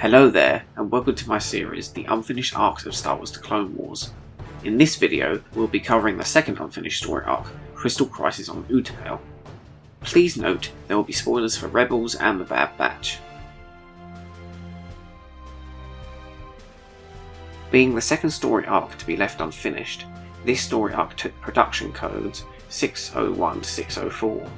Hello there, and welcome to my series, The Unfinished Arcs of Star Wars The Clone Wars. In this video, we'll be covering the second unfinished story arc, Crystal Crisis on Utapau. Please note, there will be spoilers for Rebels and the Bad Batch. Being the second story arc to be left unfinished, this story arc took production codes 601 to 604.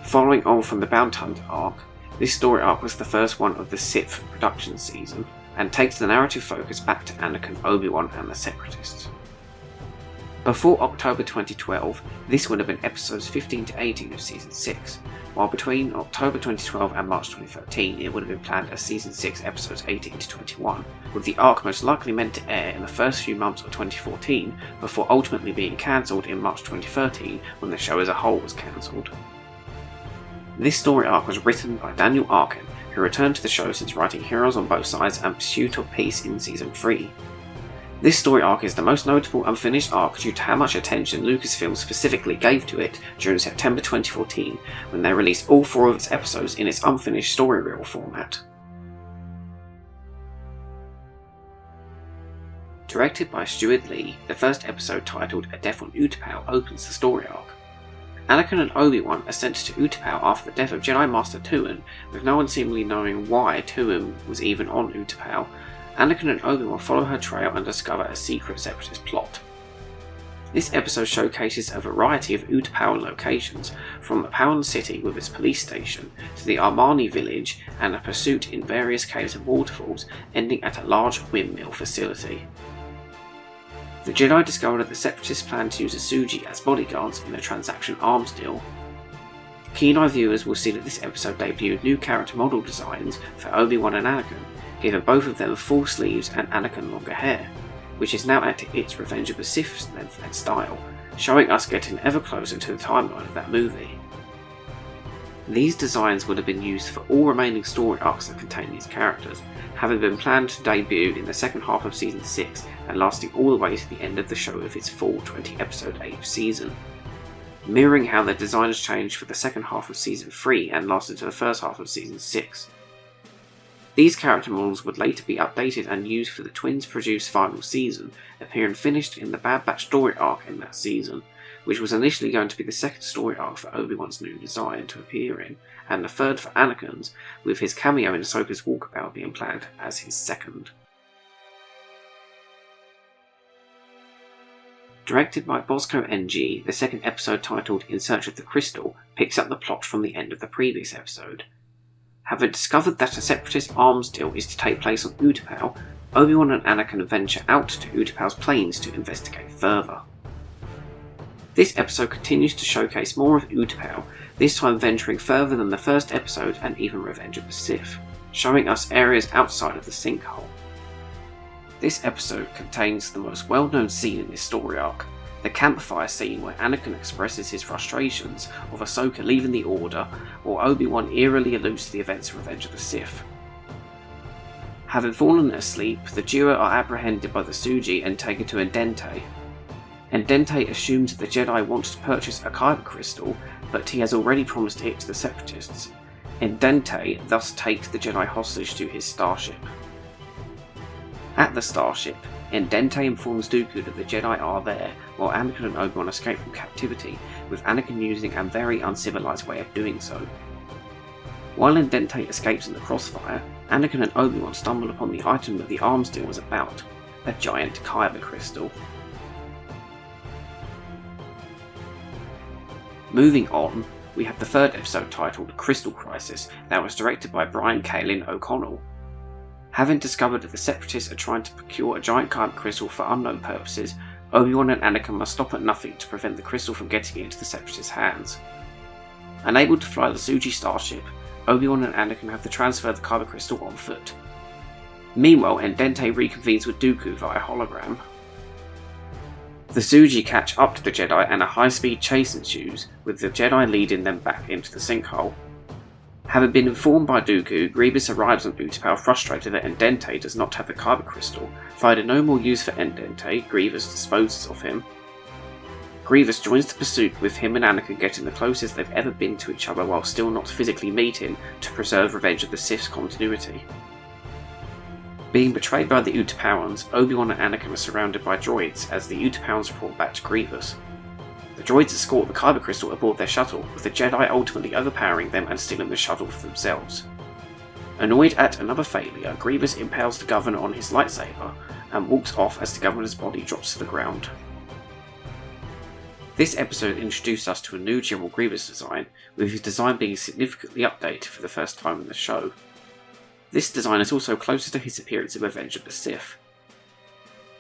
Following on from the Bounty Hunter arc, this story arc was the first one of the 6th production season, and takes the narrative focus back to Anakin, Obi-Wan and the Separatists. Before October 2012, this would have been episodes 15 to 18 of Season 6, while between October 2012 and March 2013 it would have been planned as Season 6 episodes 18 to 21, with the arc most likely meant to air in the first few months of 2014, before ultimately being cancelled in March 2013 when the show as a whole was cancelled. This story arc was written by Daniel Arkin, who returned to the show since writing Heroes on Both Sides and Pursuit of Peace in Season 3. This story arc is the most notable unfinished arc due to how much attention Lucasfilm specifically gave to it during September 2014 when they released all 4 of its episodes in its unfinished story reel format. Directed by Steward Lee, the first episode titled A Death on Utapau opens the story arc. Anakin and Obi-Wan are sent to Utapau after the death of Jedi Master Tuin, with no one seemingly knowing why Tuin was even on Utapau. Anakin and Obi-Wan follow her trail and discover a secret separatist plot. This episode showcases a variety of Utapau locations, from the Powan City with its police station, to the Armani village and a pursuit in various caves and waterfalls, ending at a large windmill facility. The Jedi discover that the Separatists plan to use the Suji as bodyguards in a transaction arms deal. Keen-eyed viewers will see that this episode debuted new character model designs for Obi-Wan and Anakin, giving both of them full sleeves and Anakin longer hair, which is now at its Revenge of the Sith length and style, showing us getting ever closer to the timeline of that movie. These designs would have been used for all remaining story arcs that contain these characters, having been planned to debut in the second half of Season 6 and lasting all the way to the end of the show of its full 20-episode 8th season, mirroring how the designs changed for the second half of Season 3 and lasted to the first half of Season 6. These character models would later be updated and used for the twins-produced final season, appearing finished in the Bad Batch story arc in that season, which was initially going to be the second story arc for Obi-Wan's new design to appear in, and the third for Anakin's, with his cameo in Ahsoka's walkabout being planned as his second. Directed by Bosco Ng, the second episode titled In Search of the Crystal picks up the plot from the end of the previous episode. Having discovered that a separatist arms deal is to take place on Utapau, Obi-Wan and Anakin venture out to Utapau's plains to investigate further. This episode continues to showcase more of Utapau, this time venturing further than the first episode and even Revenge of the Sith, showing us areas outside of the sinkhole. This episode contains the most well-known scene in this story arc, the campfire scene where Anakin expresses his frustrations of Ahsoka leaving the Order, while Obi-Wan eerily alludes to the events of Revenge of the Sith. Having fallen asleep, the duo are apprehended by the Suji and taken to Endente. Endente assumes that the Jedi wants to purchase a kyber crystal, but he has already promised it to the Separatists. Endente thus takes the Jedi hostage to his starship. At the starship, Endente informs Dooku that the Jedi are there, while Anakin and Obi-Wan escape from captivity, with Anakin using a very uncivilized way of doing so. While Endente escapes in the crossfire, Anakin and Obi-Wan stumble upon the item that the arms deal was about, a giant kyber crystal. Moving on, we have the third episode titled Crystal Crisis that was directed by Brian Kalin O'Connell. Having discovered that the Separatists are trying to procure a giant kyber crystal for unknown purposes, Obi-Wan and Anakin must stop at nothing to prevent the crystal from getting into the Separatists' hands. Unable to fly the Suji starship, Obi-Wan and Anakin have to transfer the kyber crystal on foot. Meanwhile, Endente reconvenes with Dooku via hologram. The Suji catch up to the Jedi and a high-speed chase ensues, with the Jedi leading them back into the sinkhole. Having been informed by Dooku, Grievous arrives on Utapau frustrated that Endente does not have the kyber crystal. Finding no more use for Endente, Grievous disposes of him. Grievous joins the pursuit, with him and Anakin getting the closest they've ever been to each other while still not physically meeting to preserve Revenge of the Sith's continuity. Being betrayed by the Utapauans, Obi-Wan and Anakin are surrounded by droids as the Utapauans report back to Grievous. The droids escort the kyber crystal aboard their shuttle, with the Jedi ultimately overpowering them and stealing the shuttle for themselves. Annoyed at another failure, Grievous impales the Governor on his lightsaber and walks off as the Governor's body drops to the ground. This episode introduced us to a new General Grievous design, with his design being significantly updated for the first time in the show. This design is also closer to his appearance in Revenge of the Sith.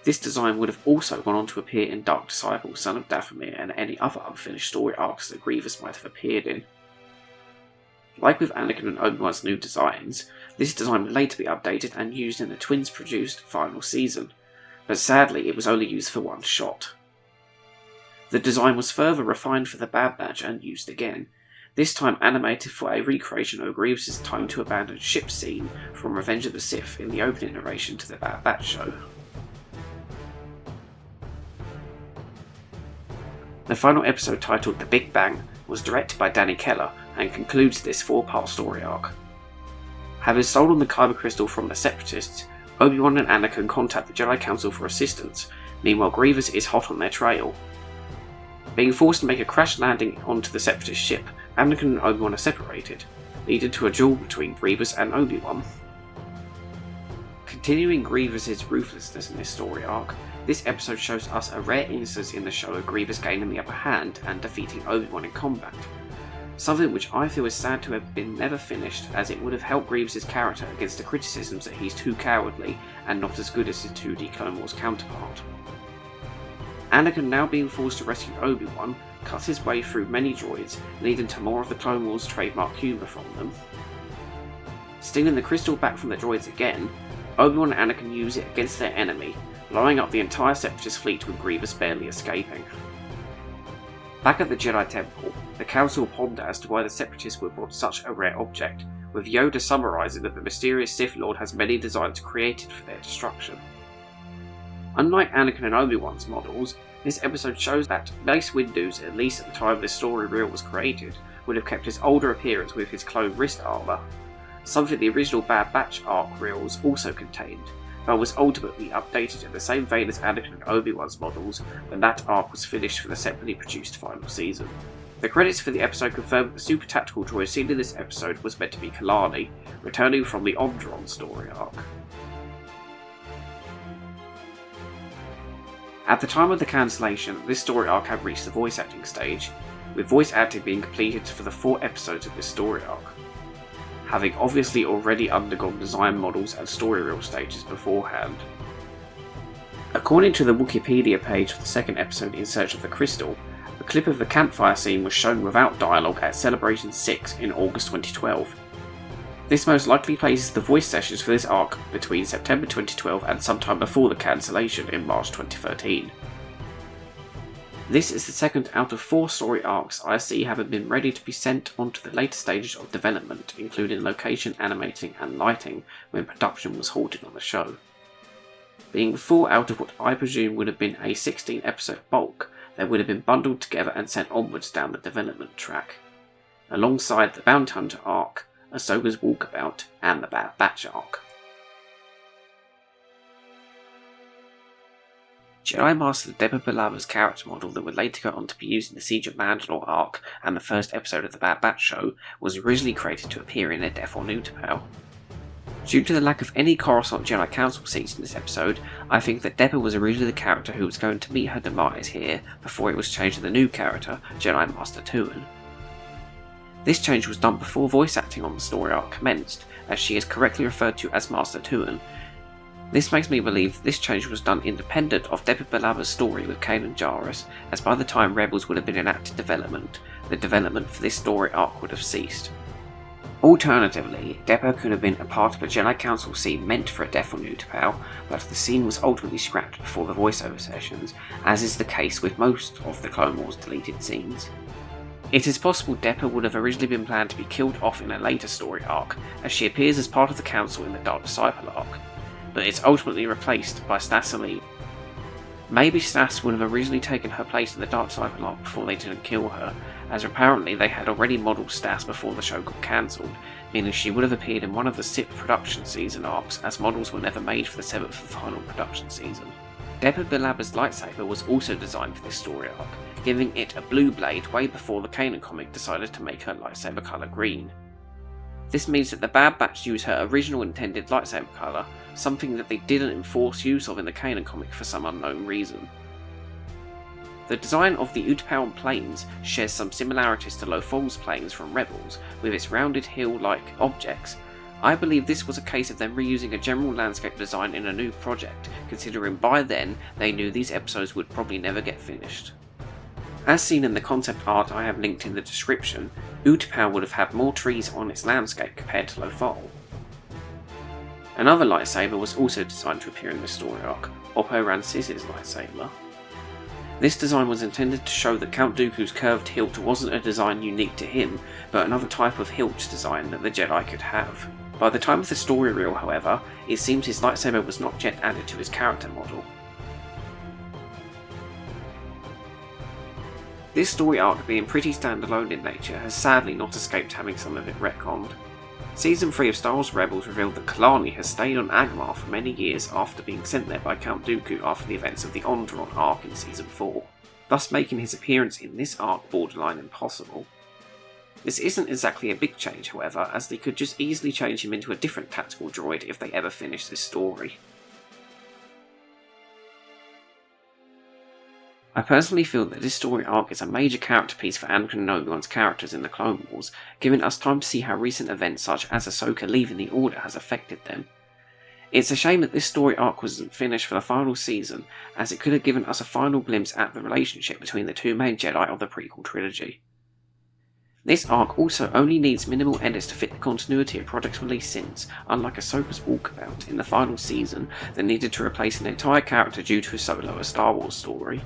This design would have also gone on to appear in Dark Disciple, Son of Dathomir, and any other unfinished story arcs that Grievous might have appeared in. Like with Anakin and Obi-Wan's new designs, this design would later be updated and used in the twins-produced final season, but sadly it was only used for one shot. The design was further refined for the Bad Batch and used again, this time animated for a recreation of Grievous' time to abandon ship scene from Revenge of the Sith in the opening narration to the Bad Batch show. The final episode, titled The Big Bang, was directed by Danny Keller and concludes this 4-part story arc. Having stolen the kyber crystal from the separatists, Obi-Wan and Anakin contact the Jedi Council for assistance. Meanwhile, Grievous is hot on their trail. Being forced to make a crash landing onto the separatist ship, Anakin and Obi-Wan are separated, leading to a duel between Grievous and Obi-Wan. Continuing Grievous' ruthlessness in this story arc, this episode shows us a rare instance in the show of Grievous gaining the upper hand and defeating Obi-Wan in combat. Something which I feel is sad to have been never finished, as it would have helped Grievous' character against the criticisms that he's too cowardly and not as good as his 2D Clone Wars counterpart. Anakin, now being forced to rescue Obi-Wan, cuts his way through many droids, leading to more of the Clone Wars trademark humour from them. Stealing the crystal back from the droids again, Obi-Wan and Anakin use it against their enemy, blowing up the entire Separatist fleet with Grievous barely escaping. Back at the Jedi Temple, the Council ponder as to why the Separatists would want such a rare object, with Yoda summarising that the mysterious Sith Lord has many designs created for their destruction. Unlike Anakin and Obi-Wan's models, this episode shows that Mace Windu's, at least at the time this story reel was created, would have kept his older appearance with his clone wrist armour, something the original Bad Batch arc reels also contained, but was ultimately updated in the same vein as Anakin and Obi-Wan's models when that arc was finished for the separately produced final season. The credits for the episode confirm that the super tactical droid seen in this episode was meant to be Kalani, returning from the Onderon story arc. At the time of the cancellation, this story arc had reached the voice acting stage, with voice acting being completed for the 4 episodes of this story arc, having obviously already undergone design models and story reel stages beforehand. According to the Wikipedia page for the second episode, In Search of the Crystal, a clip of the campfire scene was shown without dialogue at Celebration 6 in August 2012. This most likely places the voice sessions for this arc between September 2012 and sometime before the cancellation in March 2013. This is the second out of 4 story arcs I see having been ready to be sent onto the later stages of development, including location, animating and lighting, when production was halted on the show. Being 4 out of what I presume would have been a 16 episode bulk, they would have been bundled together and sent onwards down the development track, alongside the Bounty Hunter arc, Ahsoka's Walkabout, and the Bad Batch arc. Jedi Master Depa Billabba's character model that would later go on to be used in the Siege of Mandalore arc and the first episode of the Bad Batch show was originally created to appear in A Death on Utapau. Due to the lack of any Coruscant Jedi Council scenes in this episode, I think that Depa was originally the character who was going to meet her demise here before it was changed to the new character, Jedi Master Tuin. This change was done before voice acting on the story arc commenced, as she is correctly referred to as Master Tuin. This makes me believe this change was done independent of Depa Billabba's story with Kanan Jarrus, as by the time Rebels would have been in active development, the development for this story arc would have ceased. Alternatively, Depa could have been a part of a Jedi Council scene meant for A Death on Utapau, but the scene was ultimately scrapped before the voiceover sessions, as is the case with most of the Clone Wars deleted scenes. It is possible Depa would have originally been planned to be killed off in a later story arc, as she appears as part of the Council in the Dark Disciple arc, but it's ultimately replaced by Steward Lee. Maybe Stas would have originally taken her place in the Dark Disciple arc before they didn't kill her, as apparently they had already modelled Stas before the show got cancelled, meaning she would have appeared in one of the 6th production season arcs, as models were never made for the 7th and final production season. Deborah Bilaba's lightsaber was also designed for this story arc, giving it a blue blade way before the Kalin comic decided to make her lightsaber colour green. This means that the Bad Batch use her original intended lightsaber colour, something that they didn't enforce use of in the Kalin comic for some unknown reason. The design of the Utapau plains shares some similarities to Lothol's plains from Rebels, with its rounded hill-like objects. I believe this was a case of them reusing a general landscape design in a new project, considering by then they knew these episodes would probably never get finished. As seen in the concept art I have linked in the description, Utapau would have had more trees on its landscape compared to Lothal. Another lightsaber was also designed to appear in the story arc, Oppo Rancisis' lightsaber. This design was intended to show that Count Dooku's curved hilt wasn't a design unique to him, but another type of hilt design that the Jedi could have. By the time of the story reel, however, it seems his lightsaber was not yet added to his character model. This story arc, being pretty standalone in nature, has sadly not escaped having some of it retconned. Season 3 of Star Wars Rebels revealed that Kalani has stayed on Agmar for many years after being sent there by Count Dooku after the events of the Onderon arc in Season 4, thus making his appearance in this arc borderline impossible. This isn't exactly a big change, however, as they could just easily change him into a different tactical droid if they ever finish this story. I personally feel that this story arc is a major character piece for Anakin and Obi-Wan's characters in the Clone Wars, giving us time to see how recent events such as Ahsoka leaving the Order has affected them. It's a shame that this story arc wasn't finished for the final season, as it could have given us a final glimpse at the relationship between the two main Jedi of the prequel trilogy. This arc also only needs minimal edits to fit the continuity of projects released since, unlike Ahsoka's walkabout in the final season that needed to replace an entire character due to Solo, a Star Wars story.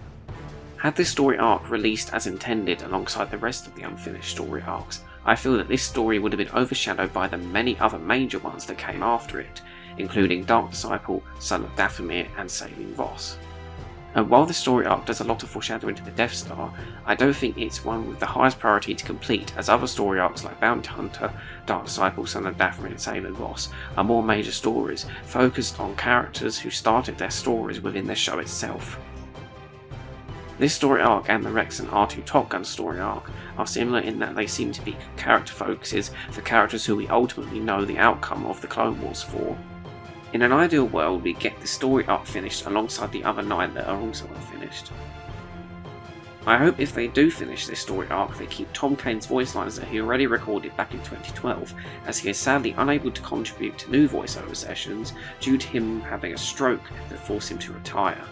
Had this story arc released as intended alongside the rest of the unfinished story arcs, I feel that this story would have been overshadowed by the many other major ones that came after it, including Dark Disciple, Son of Dathomir, and Saving Voss. And while the story arc does a lot of foreshadowing to the Death Star, I don't think it's one with the highest priority to complete, as other story arcs like Bounty Hunter, Dark Disciple, Son of Dathomir, and Saving Voss are more major stories, focused on characters who started their stories within the show itself. This story arc and the Rex and R2 Top Gun story arc are similar in that they seem to be character focuses for characters who we ultimately know the outcome of the Clone Wars for. In an ideal world, we get the story arc finished alongside the other 9 that are also unfinished. I hope if they do finish this story arc, they keep Tom Kane's voice lines that he already recorded back in 2012, as he is sadly unable to contribute to new voiceover sessions due to him having a stroke that forced him to retire.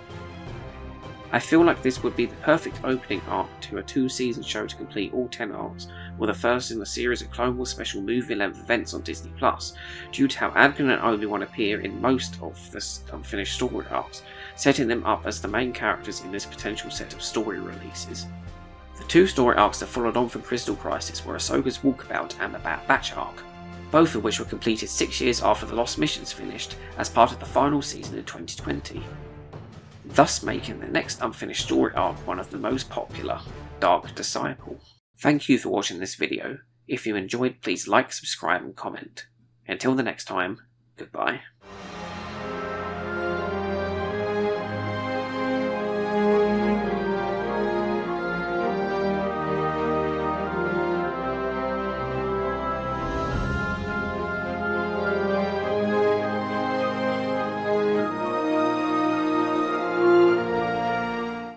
I feel like this would be the perfect opening arc to a 2-season show to complete all 10 arcs, or the first in a series of Clone Wars special movie-length events on Disney+, due to how Arkin and Obi-Wan appear in most of the unfinished story arcs, setting them up as the main characters in this potential set of story releases. The 2 story arcs that followed on from Crystal Crisis were Ahsoka's Walkabout and the Bad Batch arc, both of which were completed 6 years after the Lost Missions finished as part of the final season in 2020. Thus making the next unfinished story arc one of the most popular, Dark Disciple. Thank you for watching this video. If you enjoyed, please like, subscribe and comment. Until the next time, goodbye.